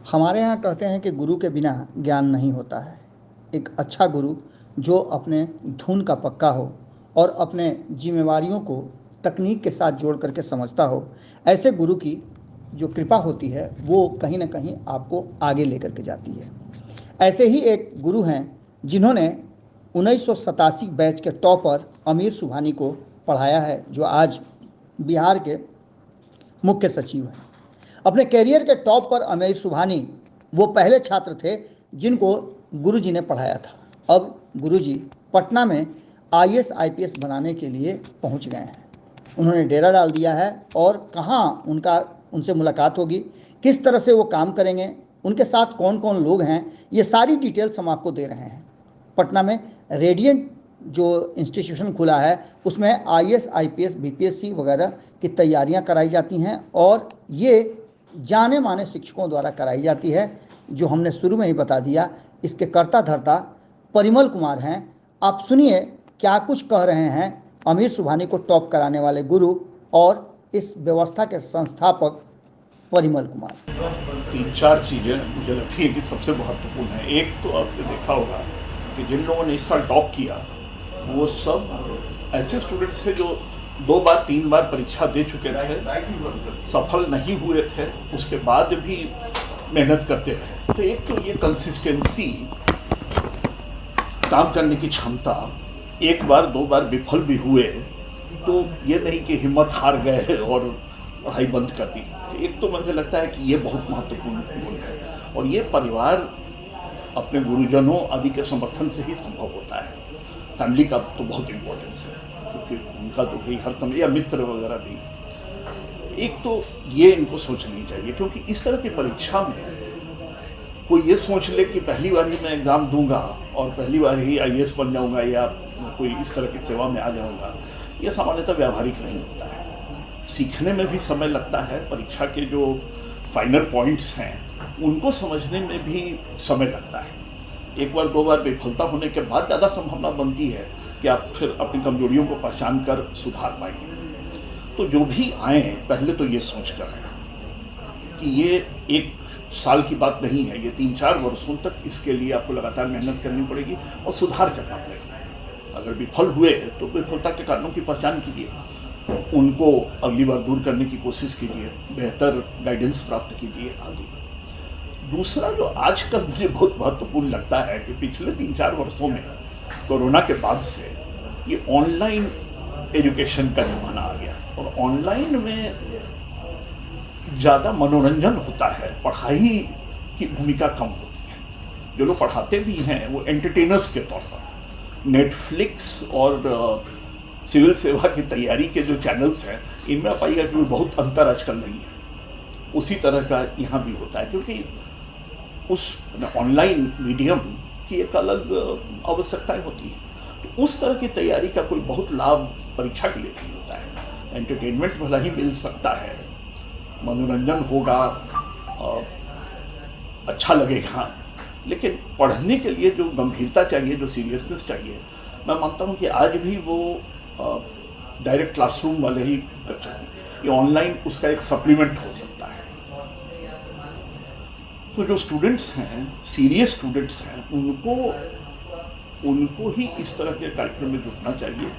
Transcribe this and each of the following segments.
हमारे यहाँ कहते हैं कि गुरु के बिना ज्ञान नहीं होता है। एक अच्छा गुरु जो अपने धुन का पक्का हो और अपने जिम्मेवारियों को तकनीक के साथ जोड़ करके समझता हो, ऐसे गुरु की जो कृपा होती है वो कहीं ना कहीं आपको आगे लेकर के जाती है। ऐसे ही एक गुरु हैं जिन्होंने 1987 बैच के टॉपर अमीर सुबहानी को पढ़ाया है, जो आज बिहार के मुख्य सचिव हैं। अपने कैरियर के टॉप पर अमीर सुबहानी वो पहले छात्र थे जिनको गुरुजी ने पढ़ाया था। अब गुरुजी पटना में आईएएस आईपीएस बनाने के लिए पहुंच गए हैं। उन्होंने डेरा डाल दिया है और कहाँ उनसे मुलाकात होगी, किस तरह से वो काम करेंगे, उनके साथ कौन कौन लोग हैं, ये सारी डिटेल्स हम आपको दे रहे हैं। पटना में रेडियंट जो इंस्टीट्यूशन खुला है उसमें आईएएस आईपीएस बीपीएससी वगैरह की तैयारियां कराई जाती हैं और ये जाने माने शिक्षकों द्वारा कराई जाती है, जो हमने शुरू में ही बता दिया। इसके कर्ता धर्ता परिमल कुमार हैं। आप सुनिए क्या कुछ कह रहे हैं अमीर सुबहानी को टॉप कराने वाले गुरु और इस व्यवस्था के संस्थापक परिमल कुमार। 3-4 चीज़ें मुझे लगती है कि सबसे महत्वपूर्ण है। एक तो आपने देखा होगा कि जिन लोगों ने इस साल टॉप किया वो सब ऐसे स्टूडेंट्स थे जो 2 बार 3 बार परीक्षा दे चुके थे, सफल नहीं हुए थे, उसके बाद भी मेहनत करते रहे। तो एक तो ये कंसिस्टेंसी, काम करने की क्षमता, 1 बार 2 बार विफल भी हुए तो ये नहीं कि हिम्मत हार गए और पढ़ाई बंद कर दी। एक तो मुझे लगता है कि ये बहुत महत्वपूर्ण गुण है और ये परिवार अपने गुरुजनों आदि के समर्थन से ही संभव होता है। फैमिली का तो बहुत इम्पोर्टेंस है क्योंकि उनका तो भी हर समय, या मित्र वगैरह भी। एक तो ये इनको सोचनी चाहिए क्योंकि इस तरह की परीक्षा में कोई ये सोच ले कि पहली बार ही मैं एग्ज़ाम दूंगा और पहली बार ही आईएएस बन जाऊंगा या कोई इस तरह की सेवा में आ जाऊंगा, यह सामान्यतः व्यावहारिक नहीं होता है। सीखने में भी समय लगता है, परीक्षा के जो फाइनल पॉइंट्स हैं उनको समझने में भी समय लगता है। 1 बार 2 बार विफलता होने के बाद ज़्यादा संभावना बनती है कि आप फिर अपनी कमजोरियों को पहचान कर सुधार पाएंगे। तो जो भी आए पहले तो ये सोच कर आए कि ये 1 साल की बात नहीं है, ये 3-4 वर्षों तक इसके लिए आपको लगातार मेहनत करनी पड़ेगी और सुधार करना पड़ेगा। अगर विफल हुए तो विफलता के कारणों की पहचान कीजिए, उनको अगली बार दूर करने की कोशिश कीजिए, बेहतर गाइडेंस प्राप्त कीजिए आदि। दूसरा जो आजकल मुझे बहुत महत्वपूर्ण लगता है कि पिछले 3-4 वर्षों में कोरोना के बाद से ये ऑनलाइन एजुकेशन का ज़माना आ गया और ऑनलाइन में ज़्यादा मनोरंजन होता है, पढ़ाई की भूमिका कम होती है। जो लोग पढ़ाते भी हैं वो एंटरटेनर्स के तौर पर नेटफ्लिक्स और सिविल सेवा की तैयारी के जो चैनल्स हैं इनमें आप पाइएगा कि बहुत अंतर आजकल नहीं है। उसी तरह का यहाँ भी होता है क्योंकि उस ऑनलाइन मीडियम की एक अलग आवश्यकताएं होती है। तो उस तरह की तैयारी का कोई बहुत लाभ परीक्षा के लिए नहीं होता है। एंटरटेनमेंट भला ही मिल सकता है, मनोरंजन होगा, अच्छा लगेगा, लेकिन पढ़ने के लिए जो गंभीरता चाहिए, जो सीरियसनेस चाहिए, मैं मानता हूँ कि आज भी वो डायरेक्ट क्लासरूम वाले ही चाहिए। ये ऑनलाइन उसका एक सप्लीमेंट हो सकता है। तो जो स्टूडेंट्स हैं, सीरियस स्टूडेंट्स हैं, उनको ही इस तरह के कार्यक्रम में जुटना चाहिए।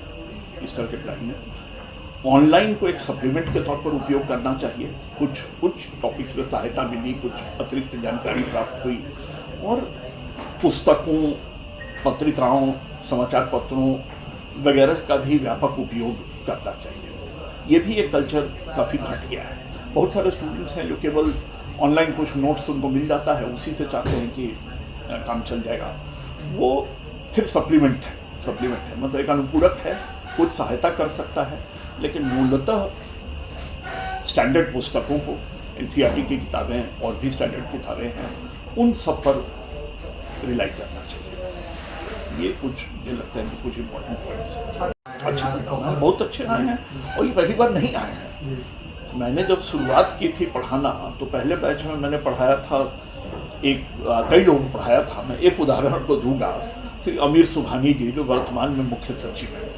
इस तरह के टाइम में ऑनलाइन को एक सप्लीमेंट के तौर पर उपयोग करना चाहिए। कुछ टॉपिक्स में सहायता मिली, कुछ अतिरिक्त जानकारी प्राप्त हुई और पुस्तकों, पत्रिकाओं, समाचार पत्रों वगैरह का भी व्यापक उपयोग करना चाहिए। ये भी एक कल्चर काफ़ी घट गया है। बहुत सारे स्टूडेंट्स हैं जो केवल ऑनलाइन कुछ नोट्स उनको मिल जाता है, उसी से चाहते हैं कि काम चल जाएगा। वो फिर सप्लीमेंट है, मतलब एक अनुपूरक है, कुछ सहायता कर सकता है, लेकिन मूलतः स्टैंडर्ड पुस्तकों को, एनसीईआरटी की किताबें और भी स्टैंडर्ड किताबें हैं, उन सब पर रिलाई करना चाहिए। ये कुछ मुझे लगता है कि कुछ इम्पोर्टेंट पॉइंट्स अच्छा हैं, बहुत अच्छे आए हैं और ये पहली बार नहीं आए हैं। मैंने जब शुरुआत की थी पढ़ाना तो पहले बैच में मैंने पढ़ाया था, कई लोगों को पढ़ाया था। मैं एक उदाहरण को दूंगा, श्री अमीर सुबहानी जी जो वर्तमान में मुख्य सचिव हैं।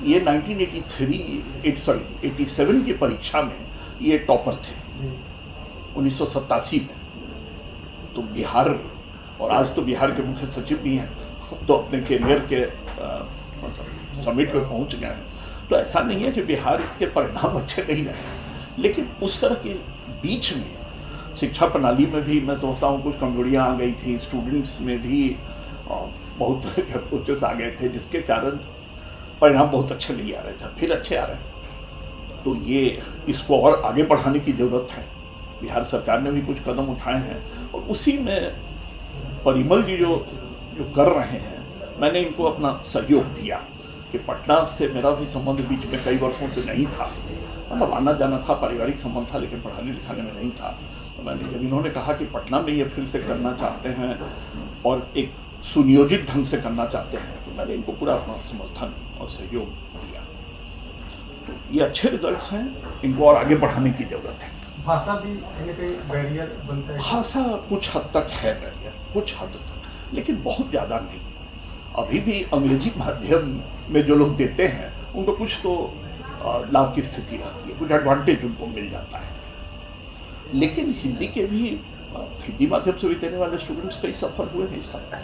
ये 1987 की परीक्षा में ये टॉपर थे 1987 में। तो बिहार, और आज तो बिहार के मुख्य सचिव भी हैं, तो अपने कैरियर के मतलब समिट पे पहुंच गए हैं। तो ऐसा नहीं है कि बिहार के परिणाम अच्छे नहीं रहे, लेकिन उस तरह के बीच में शिक्षा प्रणाली में भी मैं सोचता हूँ कुछ कमजोरियाँ आ गई थी, स्टूडेंट्स में भी बहुत तरह के अप्रोचेस आ गए थे, जिसके कारण परिणाम बहुत अच्छे नहीं आ रहे थे, फिर अच्छे आ रहे हैं। तो ये इसको और आगे बढ़ाने की ज़रूरत है। बिहार सरकार ने भी कुछ कदम उठाए हैं और उसी में परिमल जी जो कर रहे हैं, मैंने इनको अपना सहयोग दिया कि पटना से मेरा भी संबंध बीच में कई वर्षों से नहीं था, मतलब आना जाना था, पारिवारिक संबंध था, लेकिन पढ़ाने लिखाने में नहीं था। तो मैंने जब इन्होंने कहा कि पटना में ये फिर से करना चाहते हैं और एक सुनियोजित ढंग से करना चाहते हैं, तो मैंने इनको पूरा अपना समर्थन और सहयोग दिया। तो ये अच्छे रिजल्ट्स हैं, इनको और आगे बढ़ाने की ज़रूरत है। भाषा भी कहीं बैरियर बनता है? भाषा कुछ हद तक है बैरियर, कुछ हद तक, लेकिन बहुत ज़्यादा नहीं। अभी भी अंग्रेजी माध्यम में जो लोग देते हैं उनको कुछ तो लाभ की स्थिति रहती है, कुछ एडवांटेज उनको मिल जाता है। लेकिन हिंदी के भी हिंदी माध्यम से भी देने वाले स्टूडेंट्स कई सफल हुए हैं इस तरह।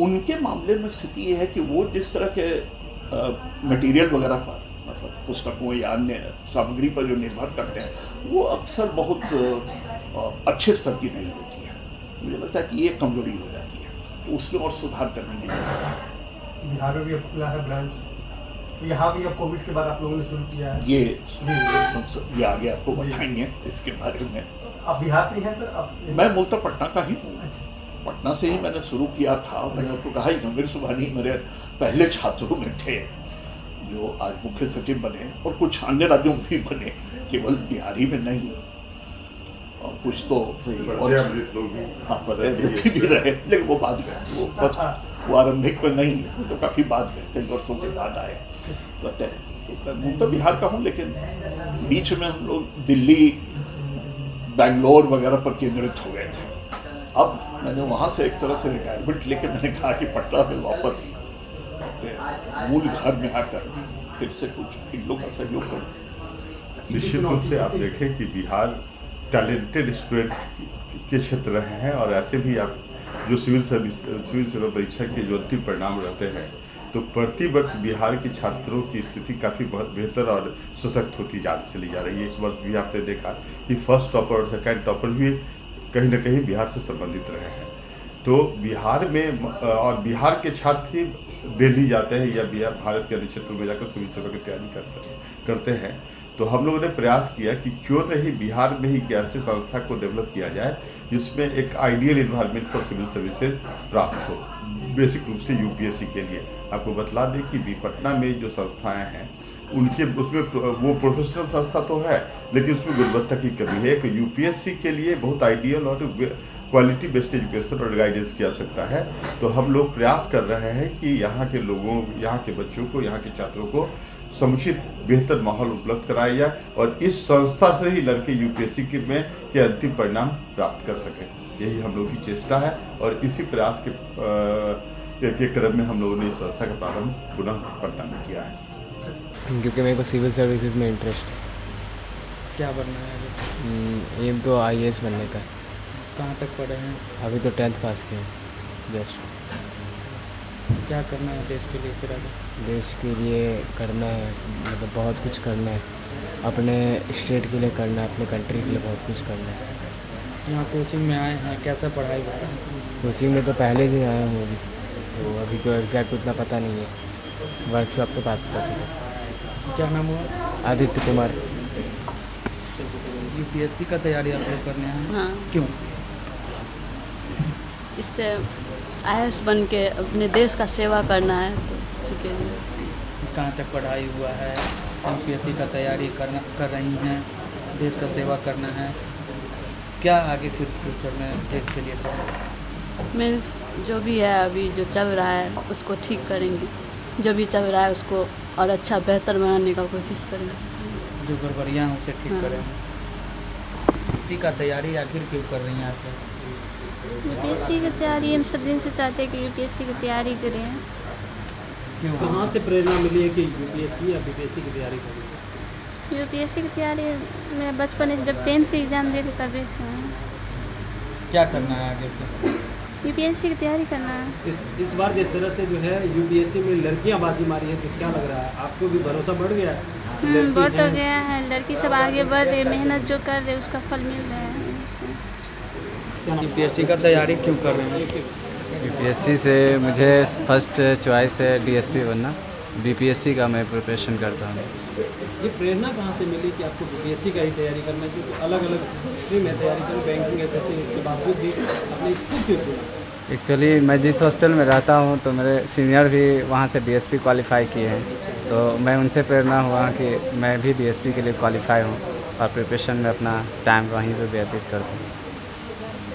उनके मामले में स्थिति ये है कि वो जिस तरह के मटेरियल वगैरह पर, मतलब पुस्तकों या अन्य सामग्री पर जो निर्भर करते हैं, वो अक्सर बहुत अच्छे स्तर की नहीं होती है। मुझे लगता है कि ये कमजोरी हो जाती है, तो उसमें और सुधार करने की जरूरत है। बिहार में भी अब खुला है ब्रांच, तो यहाँ भी अब कोविड के बाद आप लोगों ने शुरू किया है? ये आगे आपको बताएंगे इसके बारे में। आप बिहार से ही हैं सर? आप? मैं मूलतः पटना का ही हूँ। पटना से ही मैंने शुरू किया था। मैंने आपको कहा ही, गंभीर सुभानी मेरे पहले छात्रों में थे जो आज मुख्य सचिव बने, और कुछ अन्य राज्यों में भी बने, केवल बिहारी में नहीं। और कुछ तो प्रत्यावृत्ति भी रहे, लेकिन वो बाद में, वो आरंभिक में नहीं, तो काफ़ी बाद में, कई वर्षों के बाद आए रहते हैं। तो मैं मूलतः बिहार का हूँ, लेकिन बीच में हम लोग दिल्ली, बेंगलोर वगैरह पर केंद्रित हो गए थे। अब मैंने वहाँ से एक तरह से रिटायरमेंट लेके मैंने कहा कि पटना में वापस मूल घर में आकर फिर से कुछ इन लोगों का सहयोग करूँ। निश्चित रूप से आप देखें कि बिहार टैलेंटेड स्टूडेंट के क्षेत्र रहे हैं, और ऐसे भी आप जो सिविल सेवा परीक्षा के जो अंतिम परिणाम रहते हैं, तो प्रति वर्ष बिहार के छात्रों की स्थिति काफ़ी बहुत बेहतर और सशक्त होती चली जा रही है। इस वर्ष भी आपने देखा कि फर्स्ट टॉपर और सेकेंड टॉपर भी कहीं ना कहीं बिहार से संबंधित रहे हैं। तो बिहार में और बिहार के छात्र ही दिल्ली जाते हैं या बिहार भारत के अन्य क्षेत्रों में जाकर सिविल सेवा की तैयारी करते हैं। तो हम लोगों ने प्रयास किया कि क्यों नहीं बिहार में ही एक ऐसे संस्था को डेवलप किया जाए जिसमें एक ideal environment for civil services प्राप्त हो, बेसिक रूप से यूपीएससी के लिए। आपको बतला दें कि पटना में जो संस्थाएं हैं उनके उसमें वो प्रोफेशनल संस्था तो है, लेकिन उसमें गुणवत्ता की कमी है। एक यूपीएससी के लिए बहुत आइडियल और क्वालिटी बेस्ड एजुकेशन और गाइडेंस की आवश्यकता है। तो हम लोग प्रयास कर रहे हैं कि यहाँ के लोगों, यहाँ के बच्चों को, यहाँ के छात्रों को समुचित बेहतर माहौल उपलब्ध कराया जाए, और इस संस्था से ही लड़के यूपीएससी के अंतिम परिणाम प्राप्त कर सकें। यही हम लोग की चेष्टा है, और इसी प्रयास के क्रम में हम लोगों ने इस संस्था का प्रारंभ पुनः पटना में किया है। क्योंकि मेरे को सिविल सर्विसेज में इंटरेस्ट है। क्या बनना है? एम तो आईएएस बनने का। कहाँ तक पढ़े हैं? अभी तो 10th पास किया जस्ट। क्या करना है देश के लिए फिर आगे? देश के लिए करना है, मतलब बहुत कुछ करना है, अपने स्टेट के लिए करना है, अपने कंट्री के लिए बहुत कुछ करना है। यहाँ कोचिंग में आए हैं, कैसा पढ़ाई हो रहा है? कोचिंग में तो पहले दिन आया हूँ अभी, तो अभी तो एग्जैक्ट उतना पता नहीं है, वर्कशॉप के बाद पता चला। क्या नाम हुआ? आदित्य कुमार। यूपीएससी का तैयारी आप लोग करने हैं? हाँ। क्यों? इससे आईएएस बन के अपने देश का सेवा करना है, तो इसी के लिए। कहाँ तक पढ़ाई हुआ है? यूपीएससी का तैयारी कर रही हैं, देश का सेवा करना है, क्या आगे फिर फ्यूचर में देश के लिए करना? मीन्स जो भी है अभी जो चल रहा है उसको ठीक करेंगे, जो भी चल रहा है उसको और अच्छा बेहतर बनाने का कोशिश करेंगे। जो गड़बड़ियाँ हैं उसे ठीक हाँ। करेंगे। यूपीएससी का तैयारी आखिर क्यों कर रही हैं आप लोग? यूपीएससी की तैयारी हम सब दिन से चाहते हैं कि यूपीएससी की तैयारी करें। क्यों? कहाँ से प्रेरणा मिली है कि यूपीएससी या बीपीएससी की तैयारी करें? यूपीएससी की तैयारी मैं बचपन से जब 10th के एग्ज़ाम दिए थे तभी से। क्या करना है आगे फिर? यूपीएससी की तैयारी करना है। इस बार जिस तरह से जो है यूपीएससी में लड़कियां बाजी मारी है, तो क्या लग रहा है आपको भी भरोसा बढ़ गया है? लड़की बढ़ तो हैं। गया है, लड़की सब आगे बढ़ रही है, मेहनत जो कर रहे उसका फल मिल रहा है। क्या नाम? यूपीएससी का तैयारी क्यों कर रहे हैं? यूपीएससी से मुझे फर्स्ट चॉइस है डीएसपी बनना। बीपीएससी का मैं प्रिपरेशन करता हूँ। ये प्रेरणा कहाँ से मिली कि आपको बीपीएससी का ही तैयारी करना है? क्योंकि अलग अलग स्ट्रीम है तैयारी करना, बैंकिंग एसएससी, उसके बावजूद भी आपने इसको क्यों चुना? एक्चुअली मैं जिस हॉस्टल में रहता हूँ तो मेरे सीनियर भी वहाँ से डीएसपी क्वालिफाई किए हैं, तो मैं उनसे प्रेरणा हुआ कि मैं भी डीएसपी के लिए क्वालिफाई हूँ और प्रिपरेशन में अपना टाइम वहीं पर व्यतीत करता हूँ।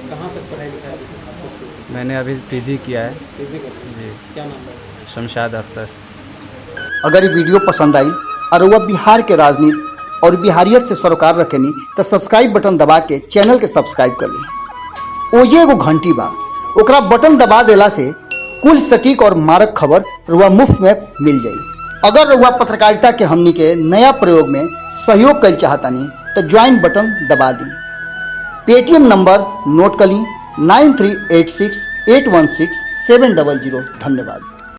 कहाँ तक पढ़ाई लिखाई? मैंने अभी पीजी किया है। पीजी का? जी। क्या नाम है? शमशाद अख्तर। अगर ये वीडियो पसंद आई और वह बिहार के राजनीति और बिहारियत से सरोकार रखेनी तो सब्सक्राइब बटन दबा के चैनल के सब्सक्राइब कर ली। ओजे एगो घंटी बा, ओकरा बटन दबा देला से कुल सटीक और मारक खबर रुआ मुफ्त में मिल जाई। अगर रुआ पत्रकारिता के हमनी के नया प्रयोग में सहयोग कर चाहतानी तो ज्वाइन बटन दबा दी। पेटीएम नंबर नोट कर ली 9386816700। धन्यवाद।